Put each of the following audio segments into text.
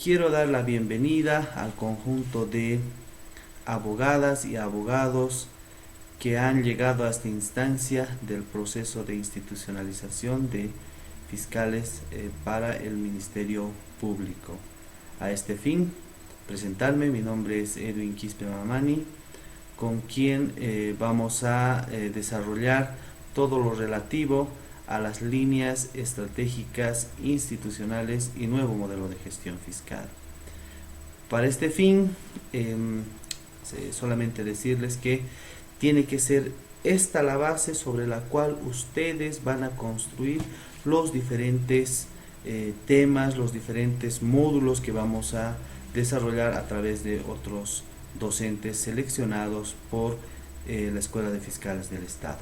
Quiero dar la bienvenida al conjunto de abogadas y abogados que han llegado a esta instancia del proceso de institucionalización de fiscales para el Ministerio Público. A este fin, presentarme, mi nombre es Edwin Quispe Mamani, con quien vamos a desarrollar todo lo relativo a las líneas estratégicas institucionales y nuevo modelo de gestión fiscal. Para este fin, solamente decirles que tiene que ser esta la base sobre la cual ustedes van a construir los diferentes temas, los diferentes módulos que vamos a desarrollar a través de otros docentes seleccionados por la Escuela de Fiscales del Estado.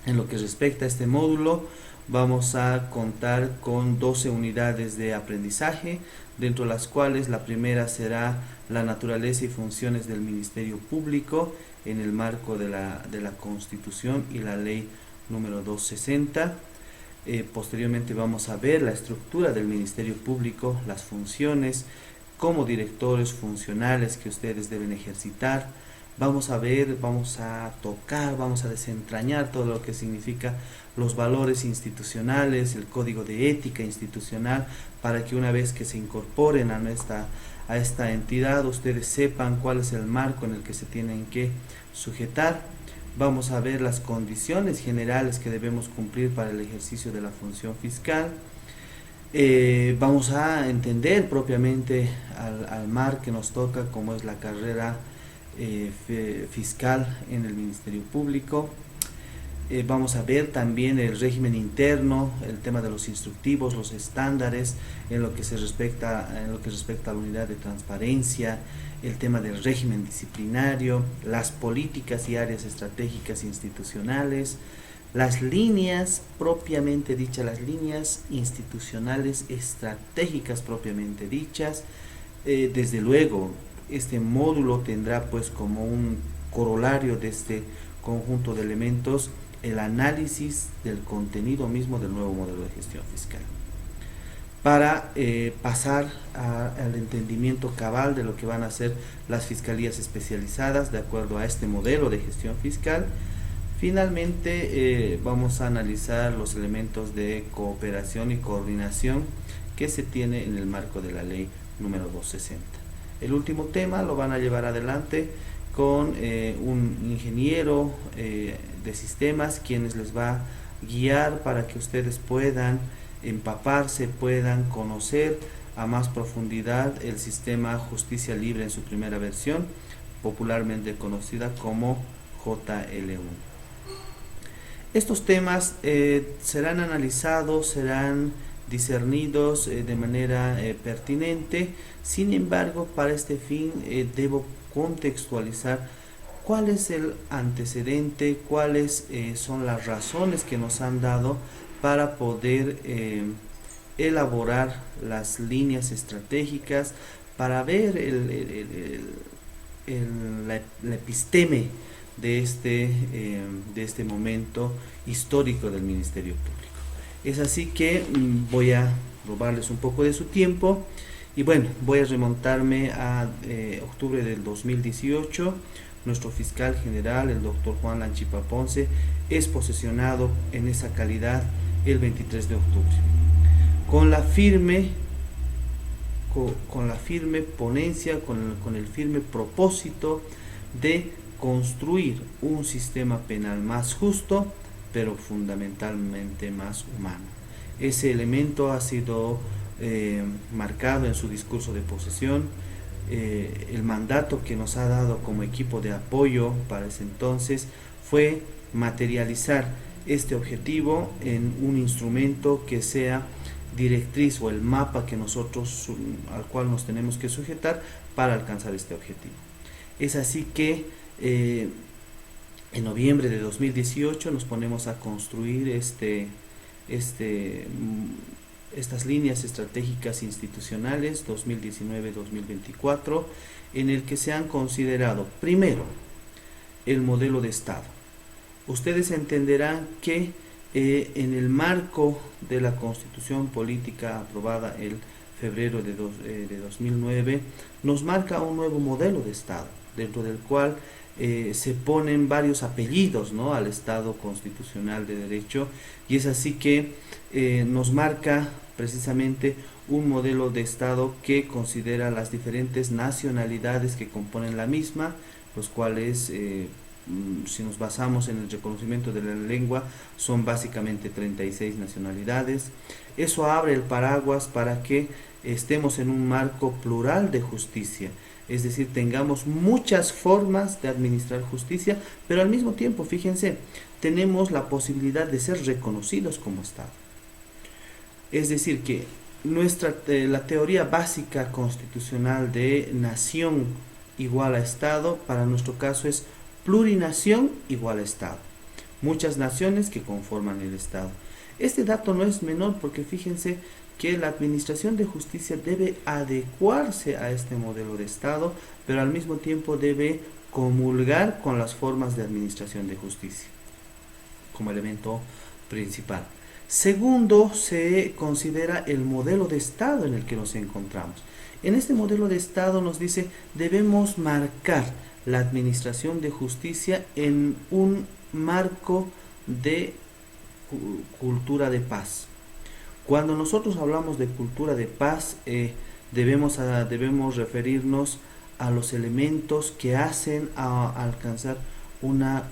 En lo que respecta a este módulo, vamos a contar con 12 unidades de aprendizaje, dentro de las cuales la primera será la naturaleza y funciones del Ministerio Público en el marco de la Constitución y la Ley número 260. Posteriormente vamos a ver la estructura del Ministerio Público, las funciones como directores funcionales que ustedes deben ejercitar. Vamos a ver, vamos a tocar, vamos a desentrañar todo lo que significa los valores institucionales, el código de ética institucional, para que una vez que se incorporen a esta entidad, ustedes sepan cuál es el marco en el que se tienen que sujetar. Vamos a ver las condiciones generales que debemos cumplir para el ejercicio de la función fiscal. Vamos a entender propiamente al mar que nos toca, como es la carrera fiscal en el Ministerio Público. Vamos a ver también el régimen interno, el tema de los instructivos, los estándares en lo que respecta a la unidad de transparencia, el tema del régimen disciplinario, las políticas y áreas estratégicas institucionales, las líneas propiamente dichas, las líneas institucionales estratégicas propiamente dichas. Desde luego, este módulo tendrá pues como un corolario de este conjunto de elementos el análisis del contenido mismo del nuevo modelo de gestión fiscal, para pasar al entendimiento cabal de lo que van a ser las fiscalías especializadas de acuerdo a este modelo de gestión fiscal. Finalmente vamos a analizar los elementos de cooperación y coordinación que se tiene en el marco de la ley número 260. El último tema lo van a llevar adelante con un ingeniero de sistemas, quienes les va a guiar para que ustedes puedan empaparse, puedan conocer a más profundidad el sistema Justicia Libre en su primera versión, popularmente conocida como JL1. Estos temas serán analizados, serán discernidos de manera pertinente. Sin embargo, para este fin debo contextualizar cuál es el antecedente, cuáles son las razones que nos han dado para poder elaborar las líneas estratégicas, para ver la episteme de este momento histórico del Ministerio Público. Es así que voy a robarles un poco de su tiempo y bueno, voy a remontarme a octubre del 2018. Nuestro fiscal general, el doctor Juan Lanchipa Ponce, es posesionado en esa calidad el 23 de octubre. Con la firme ponencia, con el firme propósito de construir un sistema penal más justo, pero fundamentalmente más humano. Ese elemento ha sido marcado en su discurso de posesión. El mandato que nos ha dado como equipo de apoyo para ese entonces fue materializar este objetivo en un instrumento que sea directriz o el mapa que al cual nos tenemos que sujetar para alcanzar este objetivo. Es así que en noviembre de 2018 nos ponemos a construir estas líneas estratégicas institucionales 2019-2024, en el que se han considerado primero el modelo de Estado. Ustedes entenderán que en el marco de la Constitución Política aprobada el febrero de 2009, nos marca un nuevo modelo de Estado, dentro del cual se ponen varios apellidos, ¿no?, al Estado constitucional de derecho, y es así que nos marca precisamente un modelo de Estado que considera las diferentes nacionalidades que componen la misma, los cuales, si nos basamos en el reconocimiento de la lengua, son básicamente 36 nacionalidades. Eso abre el paraguas para que estemos en un marco plural de justicia, es decir, tengamos muchas formas de administrar justicia, pero al mismo tiempo, fíjense, tenemos la posibilidad de ser reconocidos como Estado. Es decir, que la teoría básica constitucional de nación igual a Estado, para nuestro caso es plurinación igual a Estado. Muchas naciones que conforman el Estado. Este dato no es menor porque fíjense que la administración de justicia debe adecuarse a este modelo de Estado, pero al mismo tiempo debe comulgar con las formas de administración de justicia como elemento principal. Segundo, se considera el modelo de Estado en el que nos encontramos. En este modelo de Estado nos dice, debemos marcar la administración de justicia en un marco de cultura de paz. Cuando nosotros hablamos de cultura de paz, debemos referirnos a los elementos que hacen a alcanzar una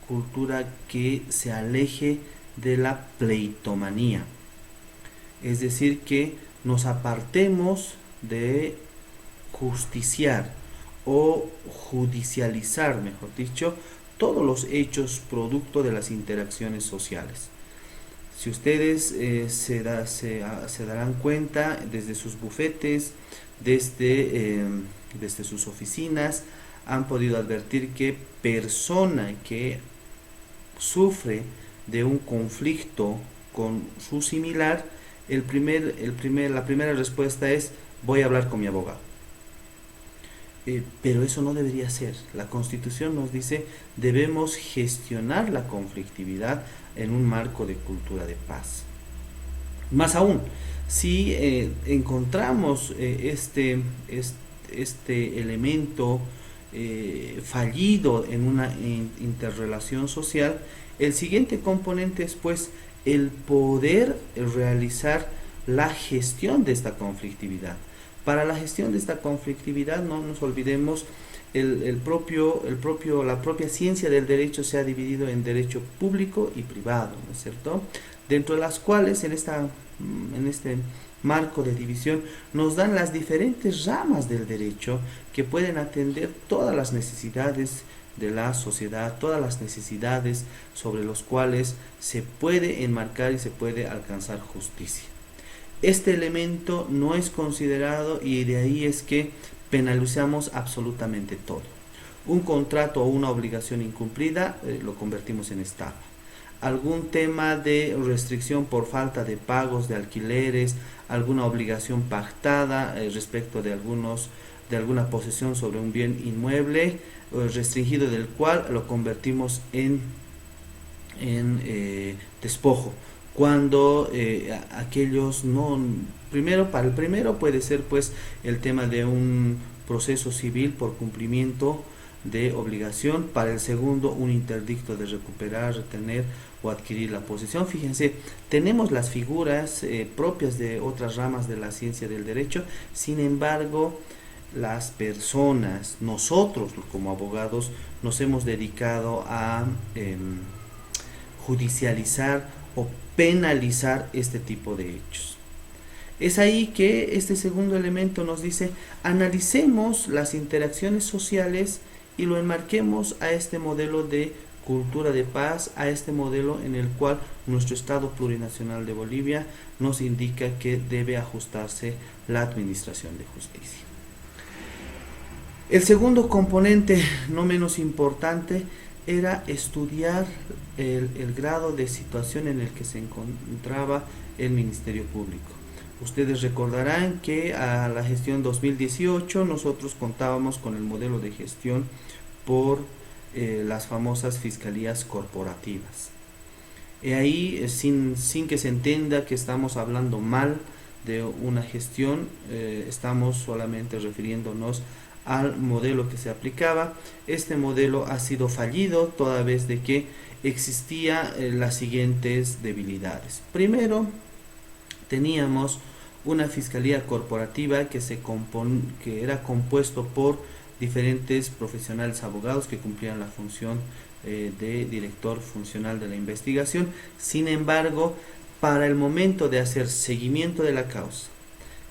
cultura que se aleje de la pleitomanía. Es decir, que nos apartemos de justiciar o judicializar, mejor dicho, todos los hechos producto de las interacciones sociales. Si ustedes se darán cuenta, desde sus bufetes, desde sus oficinas, han podido advertir que persona que sufre de un conflicto con su similar, la primera respuesta es: voy a hablar con mi abogado. Pero eso no debería ser. La Constitución nos dice, debemos gestionar la conflictividad en un marco de cultura de paz. Más aún, si encontramos este elemento fallido en una interrelación social, el siguiente componente es pues el poder realizar la gestión de esta conflictividad. Para la gestión de esta conflictividad, no nos olvidemos, la propia ciencia del derecho se ha dividido en derecho público y privado, ¿no es cierto?, dentro de las cuales en este marco de división nos dan las diferentes ramas del derecho que pueden atender todas las necesidades de la sociedad, todas las necesidades sobre las cuales se puede enmarcar y se puede alcanzar justicia. Este elemento no es considerado y de ahí es que penalizamos absolutamente todo. Un contrato o una obligación incumplida lo convertimos en estafa. Algún tema de restricción por falta de pagos de alquileres, alguna obligación pactada respecto de alguna posesión sobre un bien inmueble restringido, del cual lo convertimos en despojo. Cuando aquellos no, para el primero puede ser pues el tema de un proceso civil por cumplimiento de obligación, para el segundo un interdicto de recuperar, retener o adquirir la posesión. Fíjense, tenemos las figuras propias de otras ramas de la ciencia del derecho. Sin embargo, las personas, nosotros como abogados, nos hemos dedicado a judicializar o penalizar este tipo de hechos. Es ahí que este segundo elemento nos dice, analicemos las interacciones sociales y lo enmarquemos a este modelo de cultura de paz, a este modelo en el cual nuestro Estado plurinacional de Bolivia nos indica que debe ajustarse la administración de justicia. El segundo componente, no menos importante, era estudiar el grado de situación en el que se encontraba el Ministerio Público. Ustedes recordarán que a la gestión 2018 nosotros contábamos con el modelo de gestión por las famosas fiscalías corporativas. Y ahí, sin que se entienda que estamos hablando mal de una gestión, estamos solamente refiriéndonos al modelo que se aplicaba. Este modelo ha sido fallido toda vez de que existía las siguientes debilidades. Primero, teníamos una fiscalía corporativa que era compuesto por diferentes profesionales abogados que cumplían la función de director funcional de la investigación. Sin embargo, para el momento de hacer seguimiento de la causa,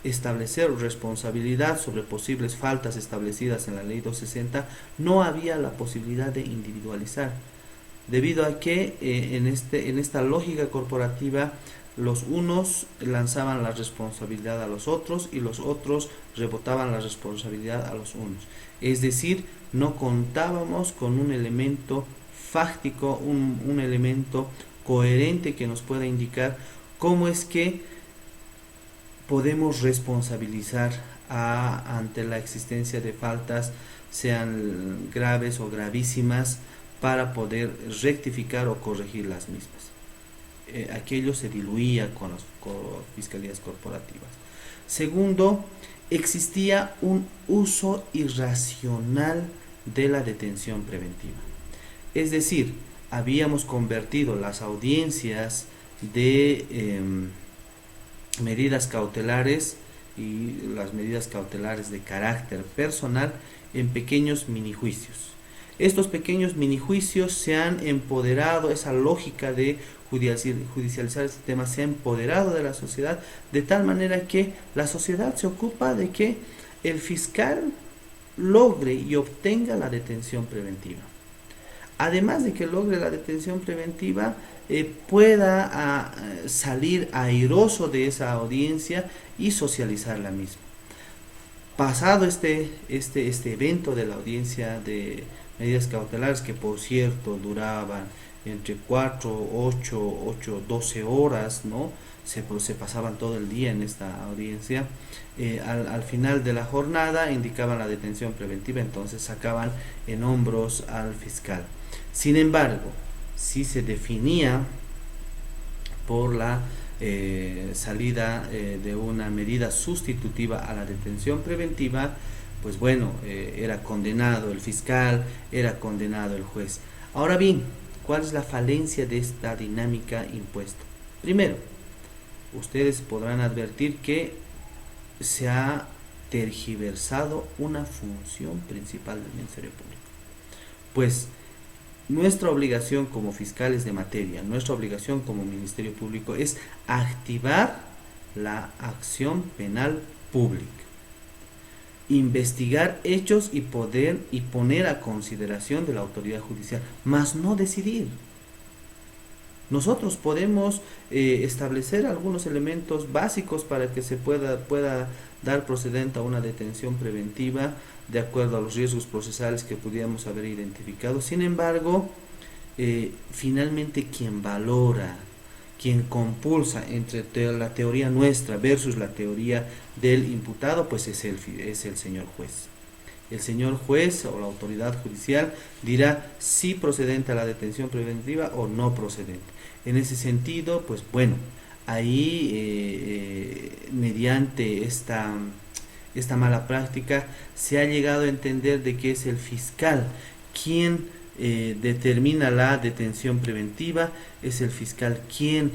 establecer responsabilidad sobre posibles faltas establecidas en la ley 260, no había la posibilidad de individualizar, debido a que en esta lógica corporativa los unos lanzaban la responsabilidad a los otros y los otros rebotaban la responsabilidad a los unos. Es decir, no contábamos con un elemento fáctico, un elemento coherente que nos pueda indicar cómo es que podemos responsabilizar ante la existencia de faltas, sean graves o gravísimas, para poder rectificar o corregir las mismas. Aquello se diluía con las fiscalías corporativas. Segundo, existía un uso irracional de la detención preventiva. Es decir, habíamos convertido las audiencias de medidas cautelares y las medidas cautelares de carácter personal en pequeños minijuicios. Estos pequeños minijuicios se han empoderado, esa lógica de judicializar este tema se ha empoderado de la sociedad, de tal manera que la sociedad se ocupa de que el fiscal logre y obtenga la detención preventiva. Además de que logre la detención preventiva, pueda salir airoso de esa audiencia y socializar la misma. Pasado este evento de la audiencia de medidas cautelares, que por cierto duraban entre 4, 8, 12 horas, ¿no? Se pasaban todo el día en esta audiencia. Al final de la jornada indicaban la detención preventiva, entonces sacaban en hombros al fiscal. Sin embargo, si se definía por la salida de una medida sustitutiva a la detención preventiva, pues bueno, era condenado el fiscal, era condenado el juez. Ahora bien, ¿cuál es la falencia de esta dinámica impuesta? Primero, ustedes podrán advertir que se ha tergiversado una función principal del Ministerio Público. Pues nuestra obligación como fiscales de materia, nuestra obligación como Ministerio Público es activar la acción penal pública, investigar hechos y poner a consideración de la autoridad judicial, mas no decidir. Nosotros podemos establecer algunos elementos básicos para que se pueda dar procedente a una detención preventiva de acuerdo a los riesgos procesales que pudiéramos haber identificado. Sin embargo, finalmente quien valora, quien compulsa entre la teoría nuestra versus la teoría del imputado, pues es el señor juez. El señor juez o la autoridad judicial dirá si procedente a la detención preventiva o no procedente. En ese sentido, pues bueno, ahí mediante esta mala práctica se ha llegado a entender de que es el fiscal quien determina la detención preventiva, es el fiscal quien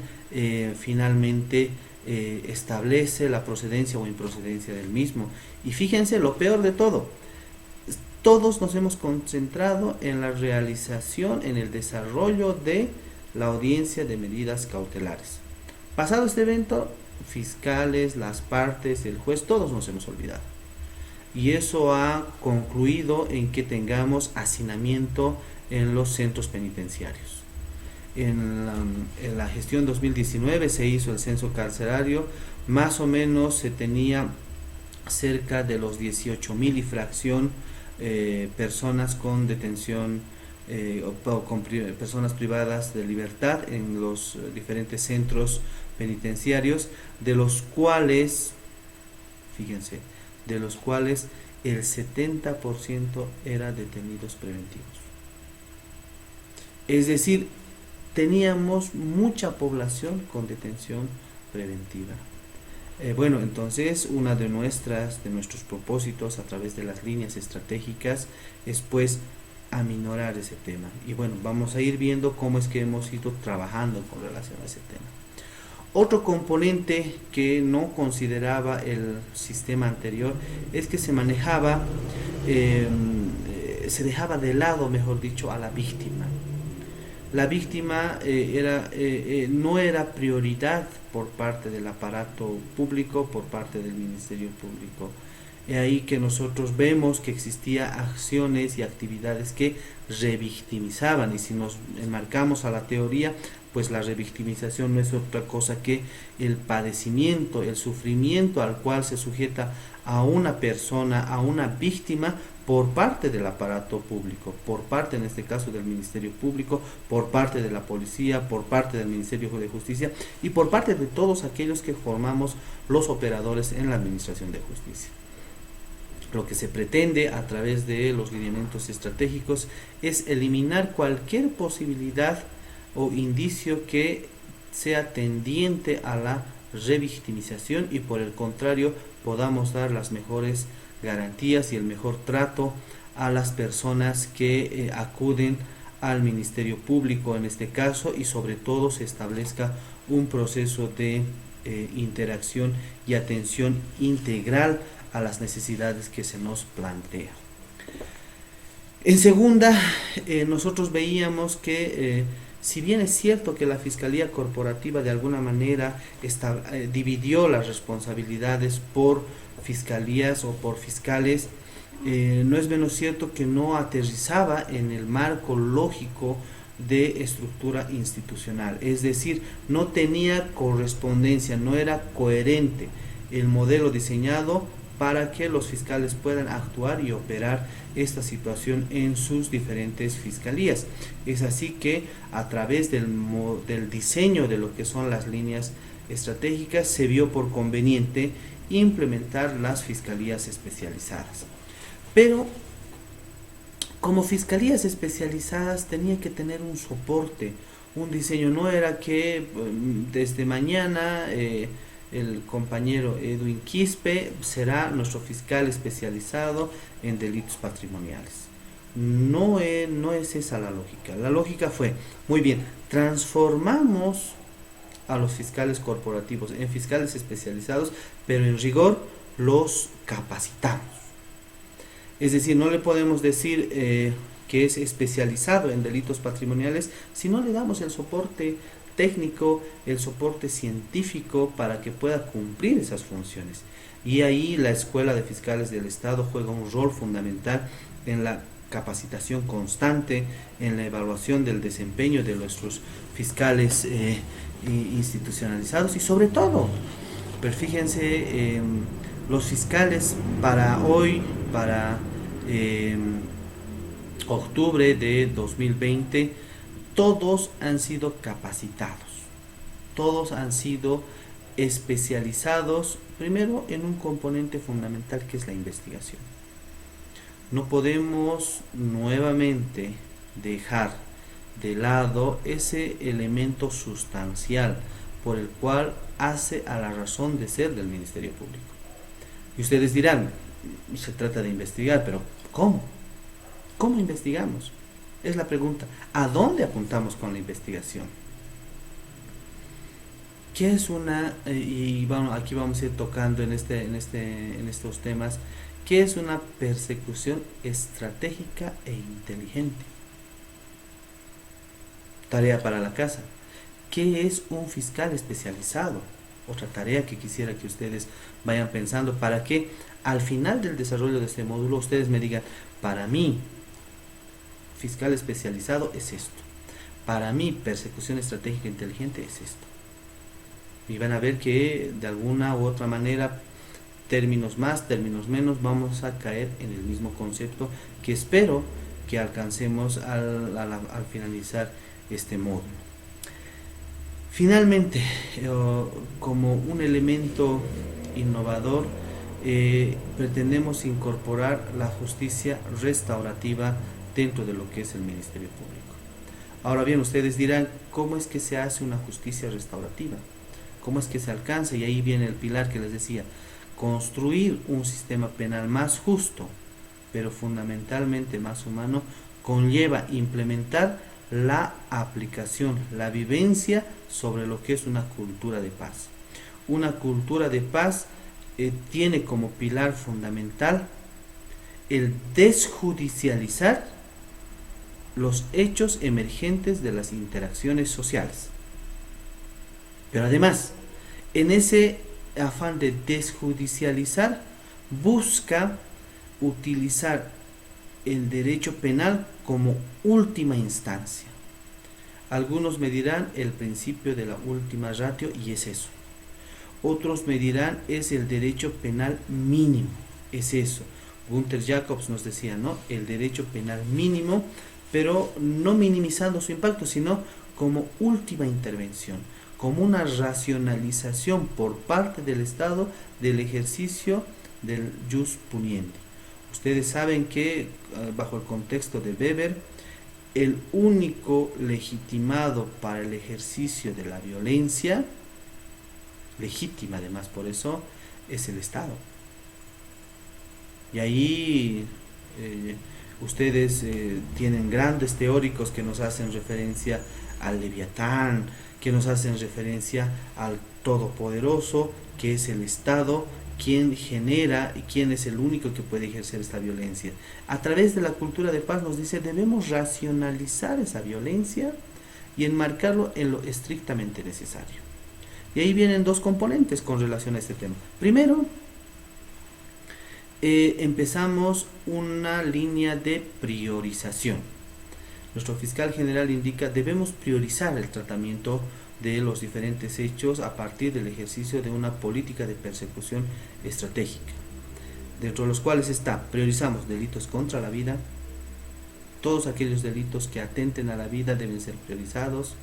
finalmente establece la procedencia o improcedencia del mismo. Y fíjense lo peor de todo, todos nos hemos concentrado en la realización, en el desarrollo de la audiencia de medidas cautelares. Pasado este evento, fiscales, las partes, el juez, todos nos hemos olvidado. Y eso ha concluido en que tengamos hacinamiento en los centros penitenciarios. En la gestión 2019 se hizo el censo carcelario, más o menos se tenía cerca de los 18,000 y fracción personas con detención o con personas privadas de libertad en los diferentes centros penitenciarios, de los cuales, fíjense, de los cuales el 70% era detenidos preventivos. Es decir, teníamos mucha población con detención preventiva. Bueno, entonces uno de nuestros propósitos a través de las líneas estratégicas es pues aminorar ese tema. Y bueno, vamos a ir viendo cómo es que hemos ido trabajando con relación a ese tema. Otro componente que no consideraba el sistema anterior es que se manejaba, se dejaba de lado, mejor dicho, a la víctima. La víctima no era prioridad por parte del aparato público, por parte del Ministerio Público. Es ahí que nosotros vemos que existía acciones y actividades que revictimizaban, y si nos enmarcamos a la teoría, pues la revictimización no es otra cosa que el padecimiento, el sufrimiento al cual se sujeta a una persona, a una víctima, por parte del aparato público, por parte en este caso del Ministerio Público, por parte de la policía, por parte del Ministerio de Justicia y por parte de todos aquellos que formamos los operadores en la Administración de Justicia. Lo que se pretende a través de los lineamientos estratégicos es eliminar cualquier posibilidad o indicio que sea tendiente a la revictimización y por el contrario podamos dar las mejores garantías y el mejor trato a las personas que acuden al Ministerio Público en este caso, y sobre todo se establezca un proceso de interacción y atención integral a las necesidades que se nos plantea. En segunda, nosotros veíamos que si bien es cierto que la Fiscalía Corporativa de alguna manera dividió las responsabilidades por fiscalías o por fiscales, no es menos cierto que no aterrizaba en el marco lógico de estructura institucional, es decir, no tenía correspondencia, no era coherente el modelo diseñado para que los fiscales puedan actuar y operar esta situación en sus diferentes fiscalías. Es así que a través del diseño de lo que son las líneas estratégicas se vio por conveniente implementar las fiscalías especializadas. Pero como fiscalías especializadas tenía que tener un soporte, un diseño. No era que desde mañana el compañero Edwin Quispe será nuestro fiscal especializado en delitos patrimoniales. No es esa la lógica. La lógica fue, muy bien, transformamos a los fiscales corporativos en fiscales especializados, pero en rigor los capacitamos. Es decir, no le podemos decir que es especializado en delitos patrimoniales si no le damos el soporte técnico, el soporte científico para que pueda cumplir esas funciones. Y ahí la Escuela de Fiscales del Estado juega un rol fundamental en la capacitación constante, en la evaluación del desempeño de nuestros fiscales institucionalizados y sobre todo, pero fíjense, los fiscales para hoy, para octubre de 2020, todos han sido capacitados, todos han sido especializados primero en un componente fundamental que es la investigación. No podemos nuevamente dejar de lado ese elemento sustancial por el cual hace a la razón de ser del Ministerio Público. Y ustedes dirán, se trata de investigar, pero ¿cómo? ¿Cómo investigamos? Es la pregunta. ¿A dónde apuntamos con la investigación? ¿Qué es y bueno, aquí vamos a ir tocando en estos temas, qué es una persecución estratégica e inteligente? Tarea para la casa. ¿Qué es un fiscal especializado? Otra tarea que quisiera que ustedes vayan pensando para que al final del desarrollo de este módulo ustedes me digan, para mí, fiscal especializado es esto. Para mí, persecución estratégica e inteligente es esto. Y van a ver que de alguna u otra manera, términos más, términos menos, vamos a caer en el mismo concepto que espero que alcancemos al finalizar este módulo. Finalmente, como un elemento innovador, pretendemos incorporar la justicia restaurativa dentro de lo que es el Ministerio Público. Ahora bien, ustedes dirán, ¿cómo es que se hace una justicia restaurativa? ¿Cómo es que se alcanza? Y ahí viene el pilar que les decía, construir un sistema penal más justo, pero fundamentalmente más humano, conlleva implementar la aplicación, la vivencia sobre lo que es una cultura de paz. Una cultura de paz tiene como pilar fundamental el desjudicializar los hechos emergentes de las interacciones sociales. Pero además, en ese afán de desjudicializar, busca utilizar el derecho penal como última instancia. Algunos me dirán el principio de la última ratio y es eso. Otros me dirán es el derecho penal mínimo, es eso. Gunther Jacobs nos decía, ¿no? El derecho penal mínimo, pero no minimizando su impacto, sino como última intervención, como una racionalización por parte del Estado del ejercicio del jus puniendi. Ustedes saben que bajo el contexto de Weber, el único legitimado para el ejercicio de la violencia, legítima además por eso, es el Estado. Y ahí ustedes tienen grandes teóricos que nos hacen referencia al Leviatán, que nos hacen referencia al Todopoderoso, que es el Estado, quien genera y quien es el único que puede ejercer esta violencia. A través de la cultura de paz nos dice, debemos racionalizar esa violencia y enmarcarlo en lo estrictamente necesario. Y ahí vienen dos componentes con relación a este tema. Primero, empezamos una línea de priorización. Nuestro fiscal general indica, debemos priorizar el tratamiento de los diferentes hechos a partir del ejercicio de una política de persecución estratégica, dentro de los cuales priorizamos delitos contra la vida. Todos aquellos delitos que atenten a la vida deben ser priorizados.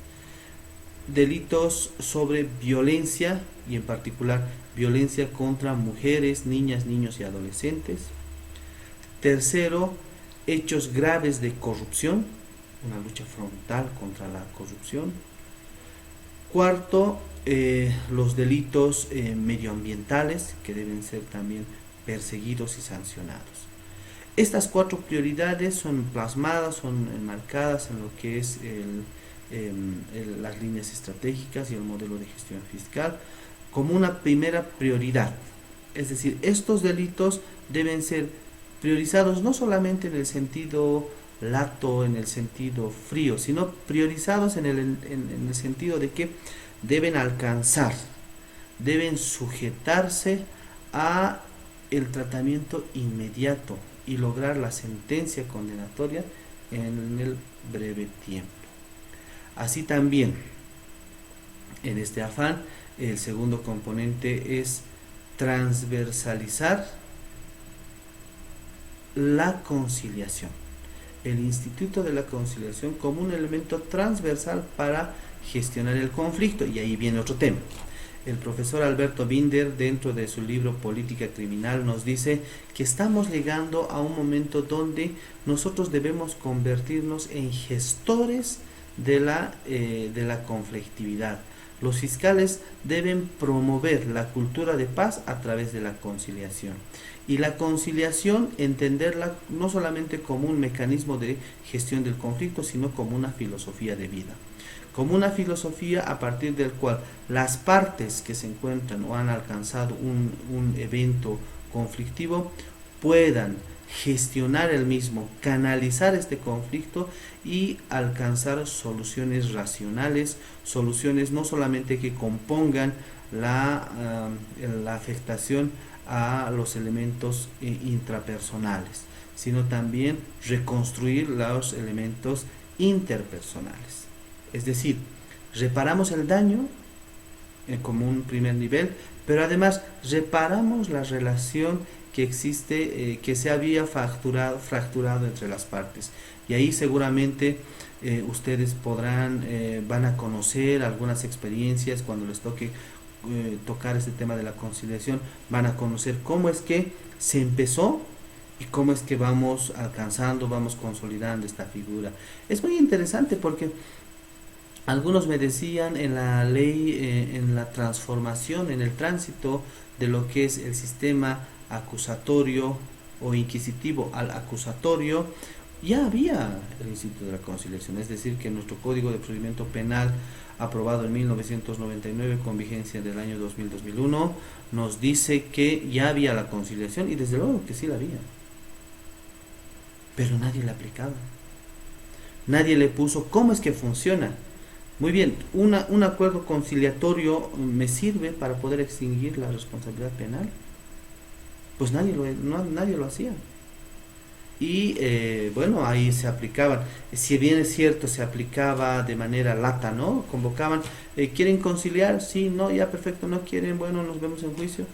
Delitos sobre violencia, y en particular violencia contra mujeres, niñas, niños y adolescentes. Tercero, hechos graves de corrupción, una lucha frontal contra la corrupción. Cuarto, los delitos medioambientales, que deben ser también perseguidos y sancionados. Estas cuatro prioridades son plasmadas, son enmarcadas en lo que es las líneas estratégicas y el modelo de gestión fiscal como una primera prioridad. Es decir, estos delitos deben ser priorizados no solamente en el sentido lato, en el sentido frío, sino priorizados en el sentido de que deben alcanzar, deben sujetarse a el tratamiento inmediato y lograr la sentencia condenatoria en el breve tiempo. Así también, en este afán, el segundo componente es transversalizar la conciliación, el Instituto de la Conciliación como un elemento transversal para gestionar el conflicto. Y ahí viene otro tema. El profesor Alberto Binder, dentro de su libro Política Criminal, nos dice que estamos llegando a un momento donde nosotros debemos convertirnos en gestores de la conflictividad. Los fiscales deben promover la cultura de paz a través de la conciliación. Y la conciliación, entenderla no solamente como un mecanismo de gestión del conflicto, sino como una filosofía de vida. Como una filosofía a partir del cual las partes que se encuentran o han alcanzado un evento conflictivo puedan gestionar el mismo, canalizar este conflicto y alcanzar soluciones racionales, soluciones no solamente que compongan la afectación a los elementos intrapersonales, sino también reconstruir los elementos interpersonales. Es decir, reparamos el daño como un primer nivel, pero además reparamos la relación que existe, que se había fracturado entre las partes. Y ahí seguramente ustedes van a conocer algunas experiencias cuando les toque tocar este tema de la conciliación, van a conocer cómo es que se empezó y cómo es que vamos alcanzando, vamos consolidando esta figura. Es muy interesante porque Algunos me decían en la ley, en la transformación, en el tránsito de lo que es el sistema acusatorio o inquisitivo al acusatorio, ya había el Instituto de la Conciliación, es decir, que nuestro Código de Procedimiento Penal, aprobado en 1999 con vigencia del año 2000-2001, nos dice que ya había la conciliación, y desde luego que sí la había, pero nadie la aplicaba. Nadie le puso cómo es que funciona. Muy bien, un acuerdo conciliatorio me sirve para poder extinguir la responsabilidad penal. Pues nadie lo hacía. Y bueno, ahí se aplicaban. Si bien es cierto, se aplicaba de manera lata, ¿no? Convocaban, ¿quieren conciliar? Sí, no, ya perfecto, no quieren, bueno, nos vemos en juicio.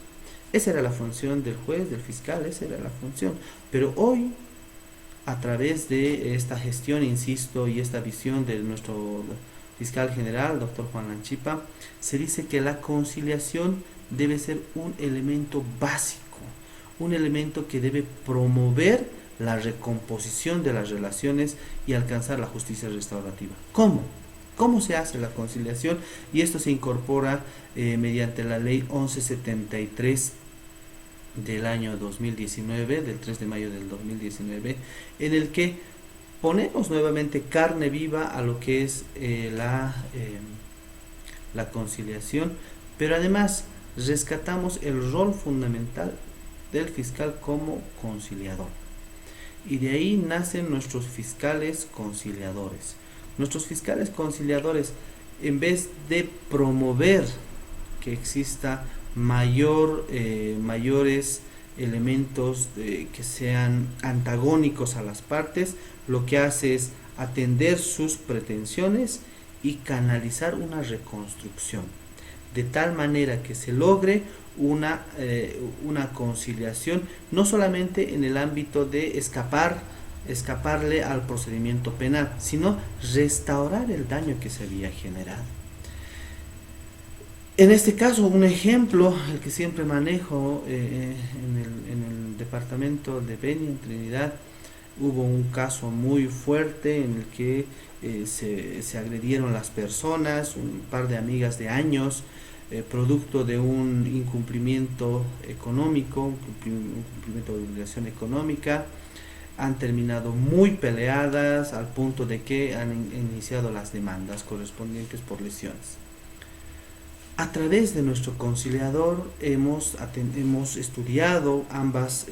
Esa era la función del juez, del fiscal, esa era la función. Pero hoy, a través de esta gestión, insisto, y esta visión de nuestro fiscal general, doctor Juan Lanchipa, se dice que la conciliación debe ser un elemento básico, un elemento que debe promover la recomposición de las relaciones y alcanzar la justicia restaurativa. ¿Cómo? ¿Cómo se hace la conciliación? Y esto se incorpora mediante la ley 1173 del año 2019, del 3 de mayo del 2019, en el que ponemos nuevamente carne viva a lo que es la conciliación, pero además rescatamos el rol fundamental del fiscal como conciliador. Y de ahí nacen nuestros fiscales conciliadores. Nuestros fiscales conciliadores, en vez de promover que exista mayores elementos que sean antagónicos a las partes, lo que hace es atender sus pretensiones y canalizar una reconstrucción, de tal manera que se logre una conciliación, no solamente en el ámbito de escaparle al procedimiento penal, sino restaurar el daño que se había generado. En este caso, un ejemplo, el que siempre manejo en el departamento de Beni, en Trinidad, hubo un caso muy fuerte en el que se agredieron las personas, un par de amigas de años, producto de un incumplimiento económico, un cumplimiento de obligación económica. Han terminado muy peleadas al punto de que han iniciado las demandas correspondientes por lesiones. A través de nuestro conciliador hemos estudiado ambas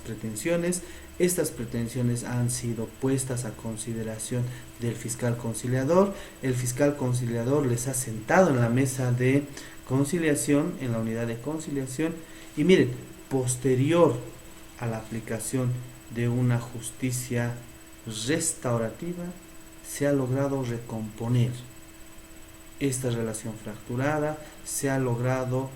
pretensiones. Estas pretensiones han sido puestas a consideración del fiscal conciliador. El fiscal conciliador les ha sentado en la mesa de conciliación, en la unidad de conciliación, y miren, posterior a la aplicación de una justicia restaurativa, se ha logrado recomponer esta relación fracturada, se ha logrado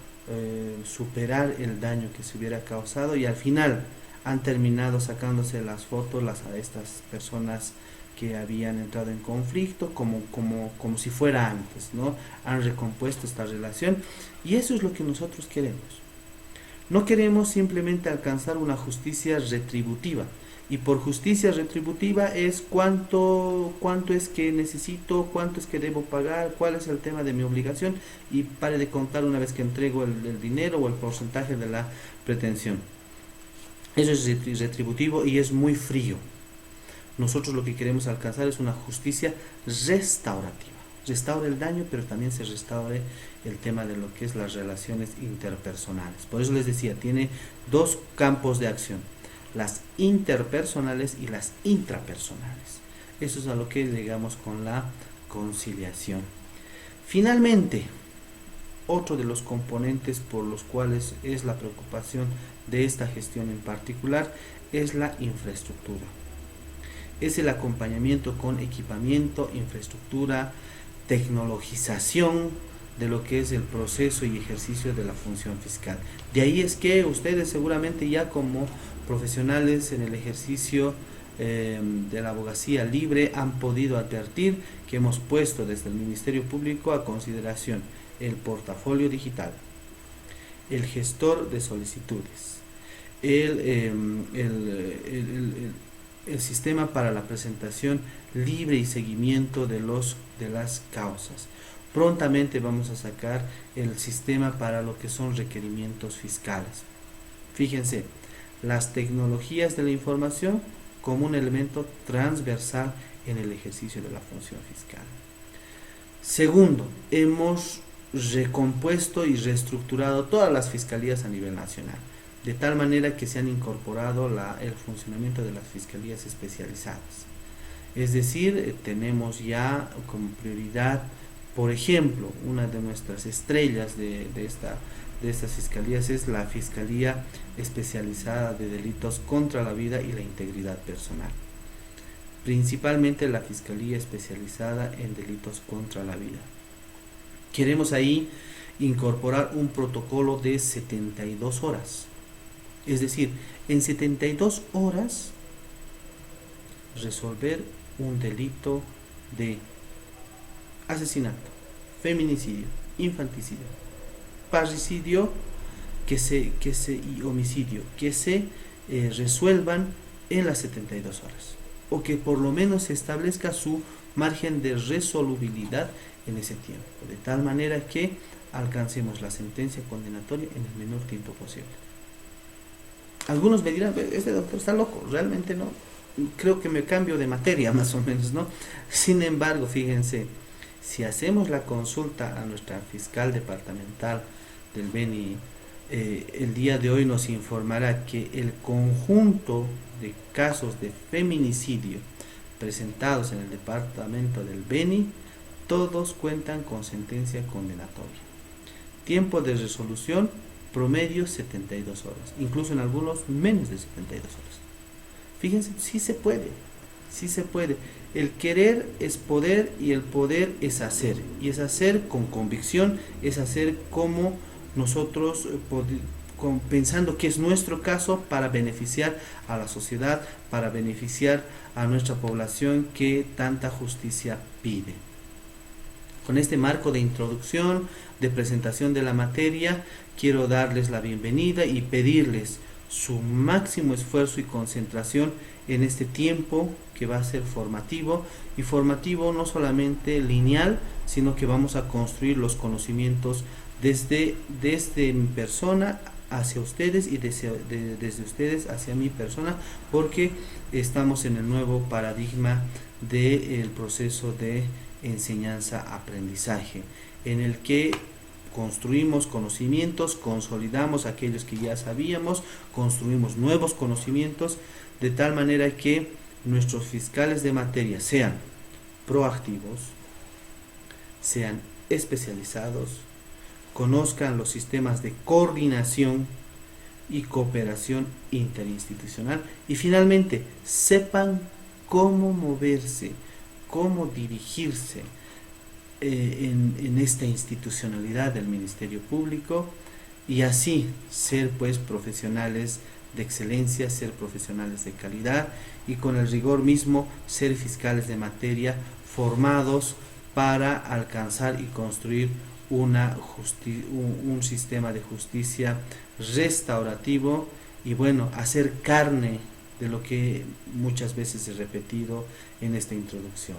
superar el daño que se hubiera causado, y al final han terminado sacándose las fotos a estas personas que habían entrado en conflicto como si fuera antes, ¿no? Han recompuesto esta relación, y eso es lo que nosotros queremos. No queremos simplemente alcanzar una justicia retributiva, y por justicia retributiva es cuánto es que necesito, cuánto es que debo pagar, cuál es el tema de mi obligación, y pare de contar una vez que entrego el dinero o el porcentaje de la pretensión. Eso es retributivo y es muy frío. Nosotros lo que queremos alcanzar es una justicia restaurativa. Restaure el daño, pero también se restaure el tema de lo que es las relaciones interpersonales. Por eso les decía, tiene dos campos de acción: las interpersonales y las intrapersonales. Eso es a lo que llegamos con la conciliación. Finalmente, otro de los componentes por los cuales es la preocupación de esta gestión en particular es la infraestructura. Es el acompañamiento con equipamiento, infraestructura, tecnologización de lo que es el proceso y ejercicio de la función fiscal. De ahí es que ustedes seguramente ya como profesionales en el ejercicio de la abogacía libre han podido advertir que hemos puesto desde el Ministerio Público a consideración el portafolio digital, el gestor de solicitudes, el sistema para la presentación libre y seguimiento de las causas. Prontamente vamos a sacar el sistema para lo que son requerimientos fiscales. Fíjense, las tecnologías de la información como un elemento transversal en el ejercicio de la función fiscal. Segundo, hemos recompuesto y reestructurado todas las fiscalías a nivel nacional, de tal manera que se han incorporado el funcionamiento de las fiscalías especializadas. Es decir, tenemos ya como prioridad, por ejemplo, una de nuestras estrellas de estas fiscalías es la Fiscalía Especializada de Delitos contra la Vida y la Integridad Personal. Principalmente la Fiscalía Especializada en Delitos contra la Vida. Queremos ahí incorporar un protocolo de 72 horas. Es decir, en 72 horas resolver un delito de asesinato, feminicidio, infanticidio, parricidio y homicidio, que se resuelvan en las 72 horas, o que por lo menos se establezca su margen de resolubilidad en ese tiempo, de tal manera que alcancemos la sentencia condenatoria en el menor tiempo posible. Algunos me dirán, este doctor está loco, realmente no, creo que me cambio de materia más o menos, ¿no? Sin embargo, fíjense, si hacemos la consulta a nuestra fiscal departamental del Beni, el día de hoy nos informará que el conjunto de casos de feminicidio presentados en el departamento del Beni, todos cuentan con sentencia condenatoria. Tiempo de resolución promedio 72 horas, incluso en algunos menos de 72 horas. Fíjense, sí se puede. El querer es poder y el poder es hacer. Y es hacer con convicción, es hacer como nosotros, pensando que es nuestro caso para beneficiar a la sociedad, para beneficiar a nuestra población que tanta justicia pide. Con este marco de introducción, de presentación de la materia, quiero darles la bienvenida y pedirles su máximo esfuerzo y concentración en este tiempo que va a ser formativo, y formativo no solamente lineal, sino que vamos a construir los conocimientos desde mi persona hacia ustedes y desde ustedes hacia mi persona, porque estamos en el nuevo paradigma del proceso de enseñanza-aprendizaje, en el que construimos conocimientos, consolidamos aquellos que ya sabíamos, construimos nuevos conocimientos, de tal manera que nuestros fiscales de materia sean proactivos, sean especializados, conozcan los sistemas de coordinación y cooperación interinstitucional y finalmente sepan cómo moverse, cómo dirigirse en esta institucionalidad del Ministerio Público, y así ser pues profesionales de excelencia, ser profesionales de calidad y con el rigor mismo ser fiscales de materia formados para alcanzar y construir un sistema de justicia restaurativo y bueno, hacer carne de lo que muchas veces he repetido en esta introducción.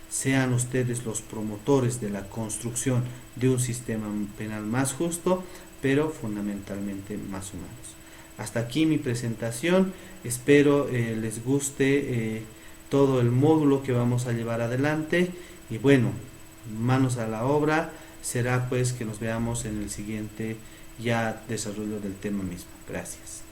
Sean ustedes los promotores de la construcción de un sistema penal más justo, pero fundamentalmente más humanos. Hasta aquí mi presentación, espero les guste todo el módulo que vamos a llevar adelante y bueno, manos a la obra, será pues que nos veamos en el siguiente ya desarrollo del tema mismo. Gracias.